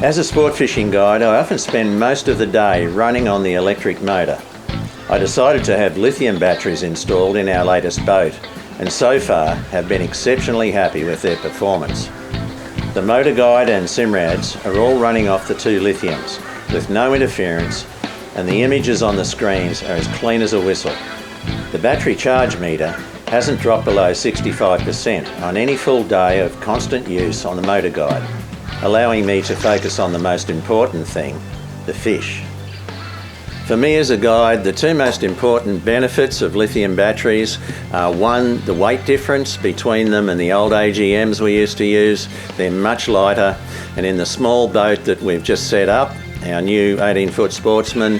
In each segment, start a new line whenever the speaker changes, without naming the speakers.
As a sport fishing guide, I often spend most of the day running on the electric motor. I decided to have lithium batteries installed in our latest boat, and so far have been exceptionally happy with their performance. The motor guide and Simrads are all running off the two lithiums with no interference, and the images on the screens are as clean as a whistle. The battery charge meter hasn't dropped below 65% on any full day of constant use on the motor guide, allowing me to focus on the most important thing, the fish. For me as a guide, the two most important benefits of lithium batteries are one, the weight difference between them and the old AGMs we used to use. They're much lighter, and in the small boat that we've just set up, our new 18-foot Sportsman,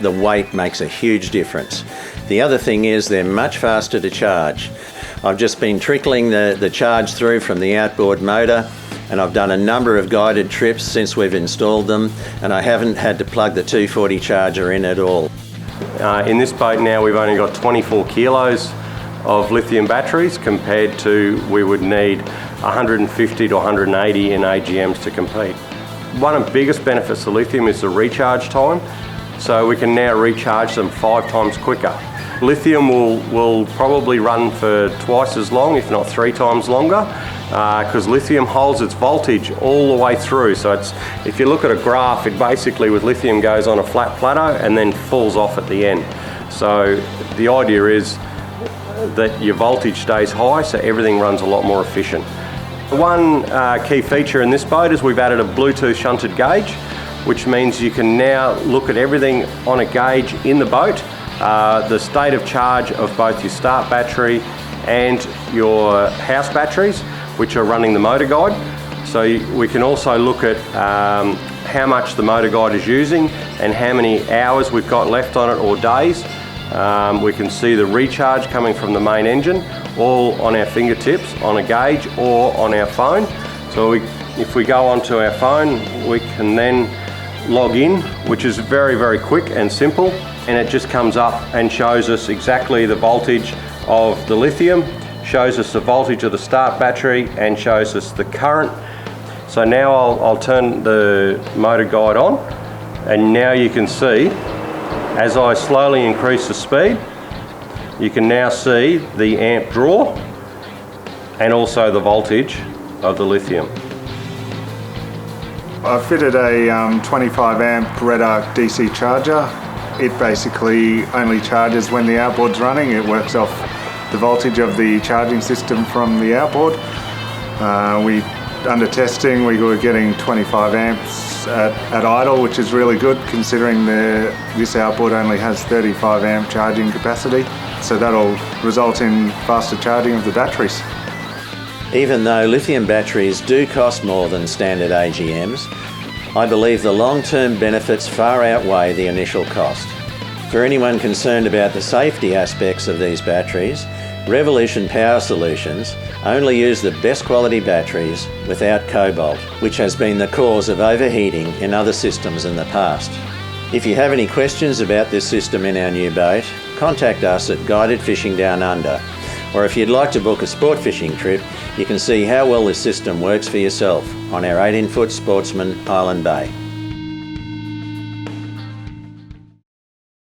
the weight makes a huge difference. The other thing is they're much faster to charge. I've just been trickling the charge through from the outboard motor, and I've done a number of guided trips since we've installed them, and I haven't had to plug the 240 charger in at all.
In this boat now we've only got 24 kilos of lithium batteries compared to we would need 150 to 180 in AGMs to compete. One of the biggest benefits of lithium is the recharge time, so we can now recharge them 5 times quicker. Lithium will probably run for twice as long, if not 3 times longer, because lithium holds its voltage all the way through. So if you look at a graph, it basically with lithium goes on a flat plateau and then falls off at the end. So the idea is that your voltage stays high, so everything runs a lot more efficient. One key feature in this boat is we've added a Bluetooth shunted gauge, which means you can now look at everything on a gauge in the boat, the state of charge of both your start battery and your house batteries, which are running the motor guide. So we can also look at how much the motor guide is using and how many hours we've got left on it or days. We can see the recharge coming from the main engine, all on our fingertips, on a gauge or on our phone. So if we go onto our phone, we can then log in, which is very, very quick and simple, and it just comes up and shows us exactly the voltage of the lithium, shows us the voltage of the start battery, and shows us the current. So now I'll turn the motor guide on, and now you can see, as I slowly increase the speed, you can now see the amp draw and also the voltage of the lithium.
I've fitted a 25 amp red arc DC charger. It basically only charges when the outboard's running. It works off the voltage of the charging system from the outboard. Under testing we were getting 25 amps at idle, which is really good considering this outboard only has 35 amp charging capacity. So that'll result in faster charging of the batteries.
Even though lithium batteries do cost more than standard AGMs, I believe the long-term benefits far outweigh the initial cost. For anyone concerned about the safety aspects of these batteries, Revolution Power Solutions only use the best quality batteries without cobalt, which has been the cause of overheating in other systems in the past. If you have any questions about this system in our new boat, contact us at Guided Fishing Down Under, or if you'd like to book a sport fishing trip, you can see how well this system works for yourself on our 18-foot Sportsman Island Bay.